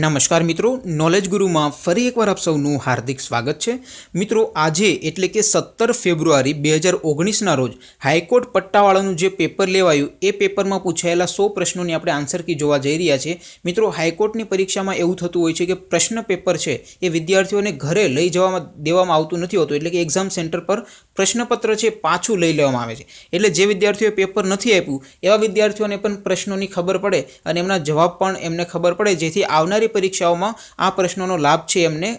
નમસ્કાર મિત્રો, નોલેજ ગુરુમાં ફરી એકવાર આપ સૌનું હાર્દિક સ્વાગત છે। મિત્રો આજે એટલે કે 17 ફેબ્રુઆરી 2019ના રોજ હાઈકોર્ટ પટ્ટાવાળાનું જે પેપર લેવાયું એ પેપરમાં પૂછાયેલા 100 પ્રશ્નોની આપણે આન્સર કી જોવા જઈ રહ્યા છીએ। મિત્રો હાઈકોર્ટની પરીક્ષામાં એવું થતું હોય છે કે પ્રશ્ન પેપર છે એ વિદ્યાર્થીઓને ઘરે લઈ જવામાં દેવામાં આવતું નથી હોતું, એટલે કે એક્ઝામ સેન્ટર પર પ્રશ્નપત્ર છે પાછું લઈ લેવામાં આવે છે। એટલે જે વિદ્યાર્થીઓએ પેપર નથી આપ્યું એવા વિદ્યાર્થીઓને પણ પ્રશ્નોની ખબર પડે અને એમના જવાબ પણ એમને ખબર પડે, જેથી આવનારી પરીક્ષાઓમાં આ પ્રશ્નોનો લાભ છે એમને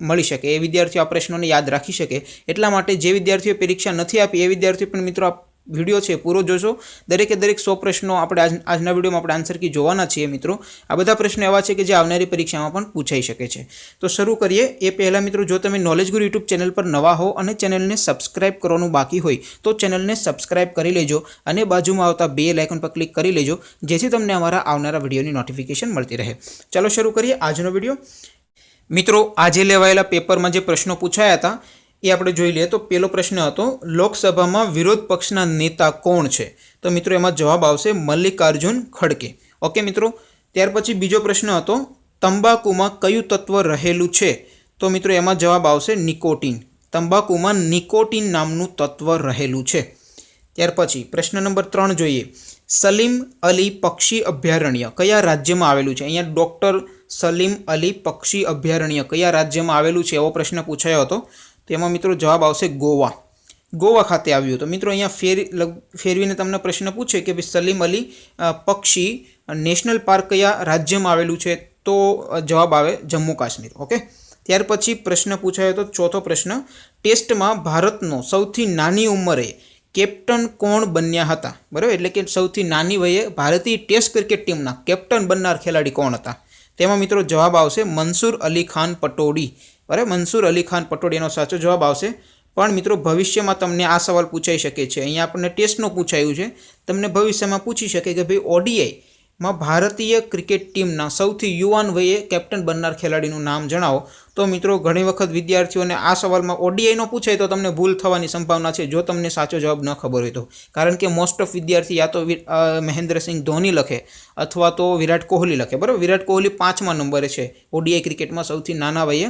મળી શકે, એ વિદ્યાર્થીઓ આ પ્રશ્નોને યાદ રાખી શકે। એટલા માટે જે વિદ્યાર્થીઓ પરીક્ષા નથી આપી એ વિદ્યાર્થીઓ પણ મિત્રો આ વિડીયો છે પૂરો જોશો। દરેકે દરેક 100 પ્રશ્નો આપણે આજના વિડીયોમાં આપણે આન્સર કી જોવાના છીએ। મિત્રો આ બધા પ્રશ્નો એવા છે કે જે આવનારી પરીક્ષામાં પણ પૂછાઈ શકે છે। તો શરૂ કરીએ એ પહેલાં મિત્રો, જો તમે નોલેજ ગુરુ યુટ્યુબ ચેનલ પર નવા હો અને ચેનલને સબસ્ક્રાઇબ કરવાનું બાકી હોય તો ચેનલને સબસ્ક્રાઇબ કરી લેજો અને બાજુમાં આવતા બેલ આઇકન પર ક્લિક કરી લેજો, જેથી તમને અમારા આવનારા વિડીયોની નોટિફિકેશન મળતી રહે। ચાલો શરૂ કરીએ આજનો વિડીયો। મિત્રો આજે લેવાયેલા પેપરમાં જે પ્રશ્નો પૂછાયા હતા એ આપણે જોઈ લઈએ। તો પહેલો પ્રશ્ન હતો, લોકસભામાં વિરોધ પક્ષના નેતા કોણ છે? તો મિત્રો એમાં જવાબ આવશે મલ્લિકાર્જુન ખડગે। ઓકે મિત્રો, ત્યાર પછી બીજો પ્રશ્ન હતો, તંબાકુમાં કયું તત્વ રહેલું છે? તો મિત્રો એમાં જવાબ આવશે નિકોટીન। તંબાકુમાં નિકોટીન નામનું તત્વ રહેલું છે। ત્યાર પછી પ્રશ્ન નંબર 3 જોઈએ, સલીમ અલી પક્ષી અભયારણ્ય કયા રાજ્યમાં આવેલું છે? અહીંયા ડૉક્ટર સલીમ અલી પક્ષી અભયારણ્ય કયા રાજ્યમાં આવેલું છે એવો પ્રશ્ન પૂછાયો હતો। તો એમાં મિત્રો જવાબ આવશે ગોવા ખાતે આવ્યું। તો મિત્રો અહીંયા ફેરવીને તમને પ્રશ્ન પૂછે કે ભાઈ સલીમ અલી પક્ષી નેશનલ પાર્ક કયા રાજ્યમાં આવેલું છે? તો જવાબ આવે જમ્મુ કાશ્મીર। ઓકે, ત્યાર પછી પ્રશ્ન પૂછાયો હતો ચોથો પ્રશ્ન, ટેસ્ટમાં ભારતનો સૌથી નાની ઉંમરે કેપ્ટન કોણ બન્યા હતા? બરાબર, એટલે કે સૌથી નાની વયે ભારતીય ટેસ્ટ ક્રિકેટ ટીમના કેપ્ટન બનનાર ખેલાડી કોણ હતા? તેમાં મિત્રો જવાબ આવશે મંસૂર અલી ખાન પટોડી। બરાબર, મંસૂર અલી ખાન પટોડીનો સાચો જવાબ આવશે। પણ મિત્રો ભવિષ્યમાં તમને આ સવાલ પૂછાઈ શકે છે। અહીંયા આપણને ટેસ્ટનું પૂછાયું છે, તમને ભવિષ્યમાં પૂછી શકે કે ભાઈ ઓડીઆઈમાં ભારતીય ક્રિકેટ ટીમના સૌથી યુવાન વયે કેપ્ટન બનનાર ખેલાડીનું નામ જણાવો। તો મિત્રો ઘણી વખત વિદ્યાર્થીઓને આ સવાલમાં ઓડીઆઈનો પૂછાય તો તમને ભૂલ થવાની સંભાવના છે જો તમને સાચો જવાબ ન ખબર હોય તો, કારણ કે મોસ્ટ ઓફ વિદ્યાર્થી યા તો મહેન્દ્રસિંહ ધોની લખે અથવા તો વિરાટ કોહલી લખે। બરાબર, વિરાટ કોહલી 5મા નંબરે છે ઓડીઆઈ ક્રિકેટમાં સૌથી નાના વયે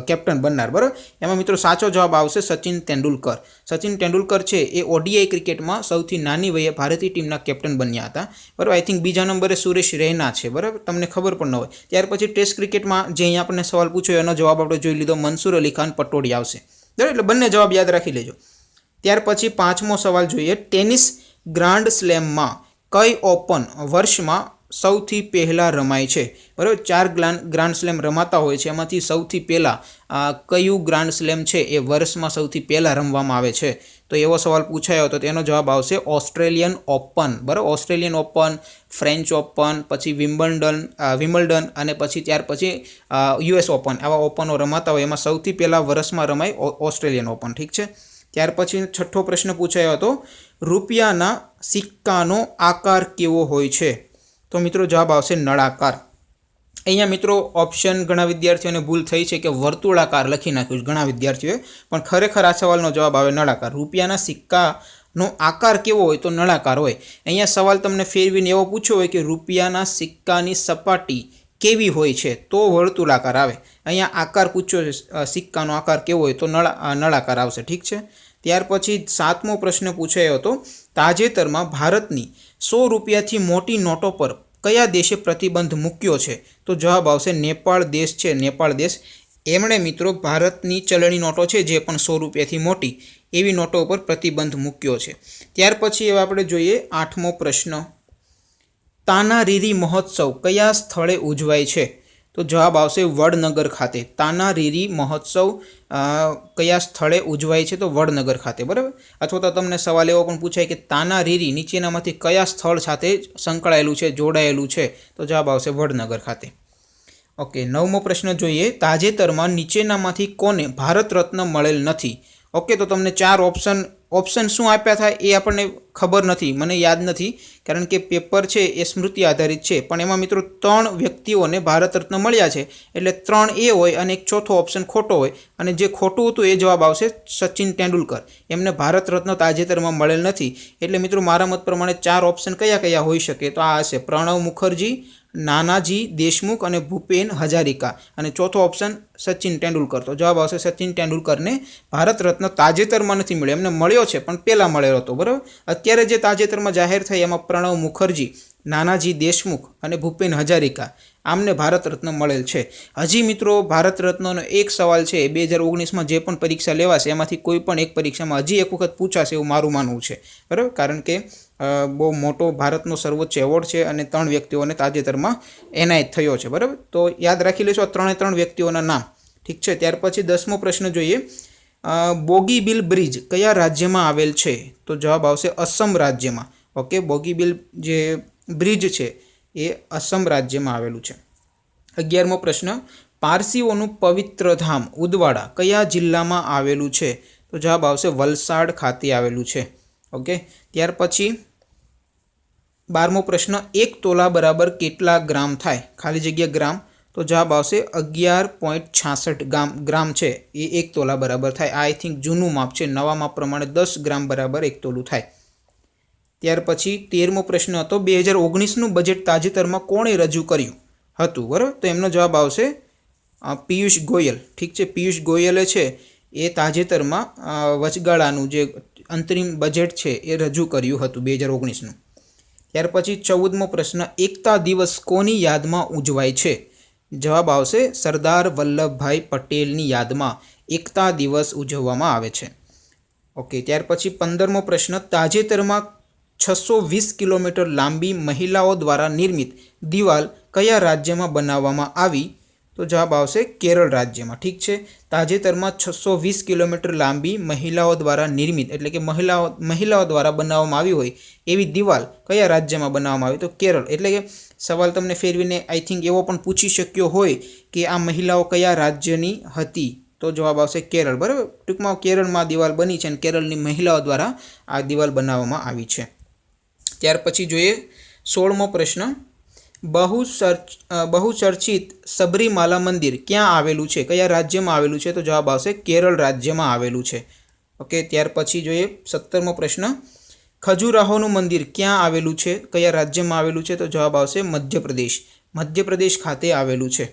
કેપ્ટન બનનાર। બરાબર, એમાં મિત્રો સાચો જવાબ આવશે સચિન તેંડુલકર। સચિન તેંડુલકર છે એ ઓડીઆઈ ક્રિકેટમાં સૌથી નાની વયે ભારતીય ટીમના કેપ્ટન બન્યા હતા। બરાબર, આઈ થિંક બીજા નંબરે સુરેશ રૈના છે। બરાબર, તમને ખબર પણ ન હોય। ત્યાર પછી ટેસ્ટ ક્રિકેટમાં જે અહીંયા આપણને સવાલ પૂછ્યો એનો જવાબ આપણે જોઈ લીધો, મંસૂર અલી ખાન પટોડી આવશે। બરાબર, એટલે બંને જવાબ યાદ રાખી લેજો। ત્યાર પછી 5મો સવાલ જોઈએ, ટેનિસ ગ્રાન્ડ સ્લેમમાં કઈ ઓપન વર્ષમાં સૌથી પહેલાં રમાય છે? બરાબર, 4 ગ્રાન્ડ સ્લેમ રમાતા હોય છે, એમાંથી સૌથી પહેલાં કયું ગ્રાન્ડ સ્લેમ છે એ વર્ષમાં સૌથી પહેલાં રમવામાં આવે છે? તો એવો સવાલ પૂછાયો હતો, તેનો જવાબ આવશે ઓસ્ટ્રેલિયન ઓપન। બરાબર, ઓસ્ટ્રેલિયન ઓપન, ફ્રેન્ચ ઓપન, પછી વિમ્બલ્ડન અને પછી ત્યાર પછી યુએસ ઓપન, આવા ઓપનો રમાતા હોય એમાં સૌથી પહેલાં વર્ષમાં રમાય ઓસ્ટ્રેલિયન ઓપન। ઠીક છે, ત્યાર પછી 6થો પ્રશ્ન પૂછાયો હતો, રૂપિયાના સિક્કાનો આકાર કેવો હોય છે? તો મિત્રો જવાબ આવશે નળાકાર। અહીંયા મિત્રો ઓપ્શન ઘણા વિદ્યાર્થીઓને ભૂલ થઈ છે કે વર્તુળાકાર લખી નાખ્યું છે ઘણા વિદ્યાર્થીઓએ, પણ ખરેખર આ સવાલનો જવાબ આવે નળાકાર। રૂપિયાના સિક્કાનો આકાર કેવો હોય? તો નળાકાર હોય। અહીંયા સવાલ તમને ફેરવીને એવો પૂછ્યો હોય કે રૂપિયાના સિક્કાની સપાટી કેવી હોય છે? તો વર્તુળાકાર આવે। અહીંયા આકાર પૂછ્યો છે, સિક્કાનો આકાર કેવો હોય? તો નળાકાર આવશે। ઠીક છે, ત્યાર પછી 7મો પ્રશ્ન પૂછાયો હતો, તાજેતરમાં ભારતની 100 રૂપિયાથી મોટી નોટો પર કયા દેશે પ્રતિબંધ મૂક્યો છે? તો જવાબ આવશે નેપાળ દેશ છે, નેપાળ દેશ। એમણે મિત્રો ભારતની ચલણી નોટો છે જે પણ 100 રૂપિયાથી મોટી એવી નોટો ઉપર પ્રતિબંધ મૂક્યો છે। ત્યાર પછી હવે આપણે જોઈએ 8મો પ્રશ્ન, તાનારીરી મહોત્સવ કયા સ્થળે ઉજવાય છે? તો જવાબ આવશે વડનગર ખાતે। તાનારીરી મહોત્સવ કયા સ્થળે ઉજવાય છે? તો વડનગર ખાતે। બરાબર, અથવા તો તમને સવાલ એવો પણ પૂછાય કે તાનારીરી નીચેનામાંથી કયા સ્થળ સાથે સંકળાયેલું છે, જોડાયેલું છે? તો જવાબ આવશે વડનગર ખાતે। ઓકે, 9મો પ્રશ્ન જોઈએ, તાજેતરમાં નીચેનામાંથી કોને ભારત રત્ન મળેલ નથી? ઓકે, તો તમને 4 ઓપ્શન શું આપ્યા થાય એ આપણને ખબર નથી, મને યાદ નથી, કારણ કે પેપર છે એ સ્મૃતિ આધારિત છે, પણ એમાં મિત્રો 3 વ્યક્તિઓને ભારત રત્ન મળ્યા છે, એટલે 3 એ હોય અને એક ચોથો ઓપ્શન ખોટો હોય, અને જે ખોટું હતું એ જવાબ આવશે સચિન તેંડુલકર। એમને ભારત રત્ન તાજેતરમાં મળેલ નથી। એટલે મિત્રો મારા મત પ્રમાણે 4 ઓપ્શન કયા કયા હોઈ શકે? તો આ હશે પ્રણવ મુખર્જી, નાનાજી દેશમુખ અને ભૂપેન હજારિકા અને ચોથો ઓપ્શન સચિન તેંડુલકર. તો જવાબ આવશે સચિન તેંડુલકરને ભારત રત્ન તાજેતરમાં નથી મળ્યો, એમને મળ્યો છે પણ પહેલાં મળેલો હતો, બરાબર. અત્યારે જે તાજેતરમાં જાહેર થઈ એમાં પ્રણવ મુખર્જી, નાનાજી દેશમુખ અને ભૂપેન હજારિકા આમને ભારત રત્ન મળેલ છે. હજી મિત્રો ભારત રત્નનો એક સવાલ છે, 2019માં જે પણ પરીક્ષા લેવાશે એમાંથી કોઈ પણ એક પરીક્ષામાં હજી એક વખત પૂછાશે એવું મારું માનવું છે, બરાબર. કારણ કે બહુ મોટો ભારતનો સર્વોચ્ચ એવોર્ડ છે અને 3 વ્યક્તિઓને તાજેતરમાં એનાયત થયો છે, બરાબર. તો યાદ રાખી લેશો આ 3 વ્યક્તિઓના નામ, ઠીક છે. ત્યાર પછી 10મો પ્રશ્ન જોઈએ. બોગીબીલ બ્રિજ કયા રાજ્યમાં આવેલ છે? તો જવાબ આવશે અસમ રાજ્યમાં. ઓકે, બોગીબીલ જે બ્રિજ છે એ અસમ રાજ્યમાં આવેલું છે. 11મો પ્રશ્ન, પારસીઓનું પવિત્ર ધામ ઉદવાડા કયા જિલ્લામાં આવેલું છે? તો જવાબ આવશે વલસાડ ખાતે આવેલું છે. ઓકે, ત્યાર પછી 12મો પ્રશ્ન, 1 તોલા બરાબર કેટલા ગ્રામ થાય? ખાલી જગ્યા ગ્રામ. તો જવાબ આવશે 11.66 ગ્રામ છે એ 1 તોલા બરાબર થાય. આઈ થિંક જૂનું માપ છે, નવા માપ પ્રમાણે 10 ગ્રામ બરાબર 1 તોલું થાય. ત્યાર પછી 13મો પ્રશ્ન હતો, 2019નું બજેટ તાજેતરમાં કોણે રજૂ કર્યું હતું? બરાબર, તો એમનો જવાબ આવશે પિયુષ ગોયલ. ઠીક છે, પિયુષ ગોયલે છે એ તાજેતરમાં વચગાળાનું જે અંતરિમ બજેટ છે એ રજૂ કર્યું હતું 2019નું. ત્યાર પછી 14મો પ્રશ્ન, એકતા દિવસ કોની યાદમાં ઉજવાય છે? જવાબ આવશે સરદાર વલ્લભભાઈ પટેલની યાદમાં એકતા દિવસ ઉજવવામાં આવે છે. ઓકે, ત્યાર પછી 15મો પ્રશ્ન, તાજેતરમાં 620 કિલોમીટર લાંબી મહિલાઓ દ્વારા નિર્મિત દિવાલ કયા રાજ્યમાં બનાવવામાં આવી? તો જવાબ આવશે કેરળ રાજ્યમાં. ઠીક છે, તાજેતરમાં 620 કિલોમીટર લાંબી મહિલાઓ દ્વારા નિર્મિત એટલે કે મહિલાઓ દ્વારા બનાવવામાં આવી હોય એવી દિવાલ કયા રાજ્યમાં બનાવવામાં આવી? તો કેરળ. એટલે કે સવાલ તમને ફેરવીને આઈ થિંક એવો પણ પૂછી શક્યો હોય કે આ મહિલાઓ કયા રાજ્યની હતી? તો જવાબ આવશે કેરળ, બરાબર. ટૂંકમાં કેરળમાં દિવાલ બની છે અને કેરળની મહિલાઓ દ્વારા આ દિવાલ બનાવવામાં આવી છે. ત્યાર પછી જોઈએ 16મો પ્રશ્ન, બહુચર્ચિત સબરીમાલા મંદિર ક્યાં આવેલું છે? કયા રાજ્યમાં આવેલું છે? તો જવાબ આવશે કેરળ રાજ્યમાં આવેલું છે. ઓકે, ત્યાર પછી જોઈએ 17મો પ્રશ્ન, ખજુરાહોનું મંદિર ક્યાં આવેલું છે? કયા રાજ્યમાં આવેલું છે? તો જવાબ આવશે મધ્યપ્રદેશ ખાતે આવેલું છે.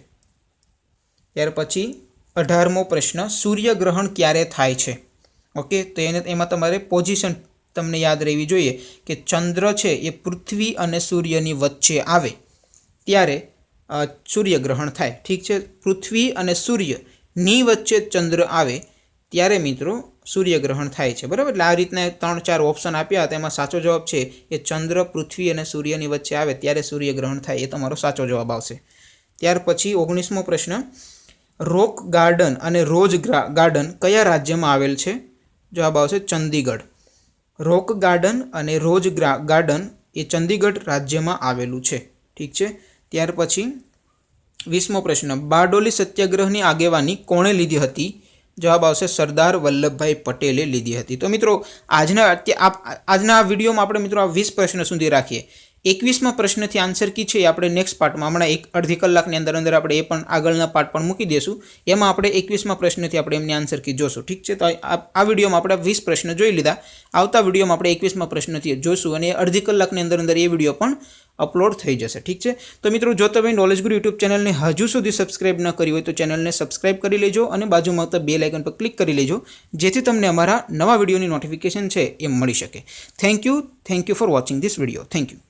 ત્યાર પછી 18મો પ્રશ્ન, સૂર્યગ્રહણ ક્યારે થાય છે? ઓકે, તો એમાં તમારે પોઝિશન તમને યાદ રહેવી જોઈએ કે ચંદ્ર છે એ પૃથ્વી અને સૂર્યની વચ્ચે આવે ત્યારે સૂર્યગ્રહણ થાય. ઠીક છે, પૃથ્વી અને સૂર્યની વચ્ચે ચંદ્ર આવે ત્યારે મિત્રો સૂર્યગ્રહણ થાય છે, બરાબર. એટલે આ રીતના 3-4 ઓપ્શન આપ્યા હતા, એમાં સાચો જવાબ છે એ ચંદ્ર પૃથ્વી અને સૂર્યની વચ્ચે આવે ત્યારે સૂર્યગ્રહણ થાય, એ તમારો સાચો જવાબ આવશે. ત્યાર પછી 19મો પ્રશ્ન, રોક ગાર્ડન અને રોઝ ગાર્ડન કયા રાજ્યમાં આવેલ છે? જવાબ આવશે ચંદીગઢ. રોક ગાર્ડન અને રોઝ ગાર્ડન એ ચંદીગઢ રાજ્યમાં આવેલું છે. ઠીક છે, ત્યાર પછી 20મો પ્રશ્ન, બારડોલી સત્યાગ્રહની આગેવાની કોણે લીધી હતી? જવાબ આવશે સરદાર વલ્લભભાઈ પટેલે લીધી હતી. તો મિત્રો આજના વિડીયોમાં આપણે મિત્રો આ 20 પ્રશ્ન સુધી રાખીએ. 21મા પ્રશ્નથી આન્સર કી છે એ આપણે નેક્સ્ટ પાર્ટમાં હમણાં અડધી કલાકની અંદર આપણે એ પણ આગળના પાર્ટ પણ મૂકી દઈશું. એમાં આપણે 21મા પ્રશ્નથી આપણે એમની આન્સર કી જોશું. ઠીક છે, તો આ વિડીયોમાં આપણે 20 પ્રશ્ન જોઈ લીધા. આવતા વિડીયોમાં આપણે 21મા પ્રશ્નથી જોશું અને અડધી કલાકની અંદર એ વિડીયો પણ અપલોડ થઈ જશે. ઠીક છે, તો મિત્રો જો તમે નોલેજ ગુરુ યુટ્યુબ ચેનલને હજુ સુધી સબસ્ક્રાઇબ ન કરી હોય તો ચેનલને સબસ્ક્રાઇબ કરી લેજો અને બાજુમાં આવતા બેલ આઇકન પર ક્લિક કરી લેજો, જેથી તમને અમારા નવા વિડીયોની નોટિફિકેશન છે એ મળી શકે. Thank you for watching this video. Thank you.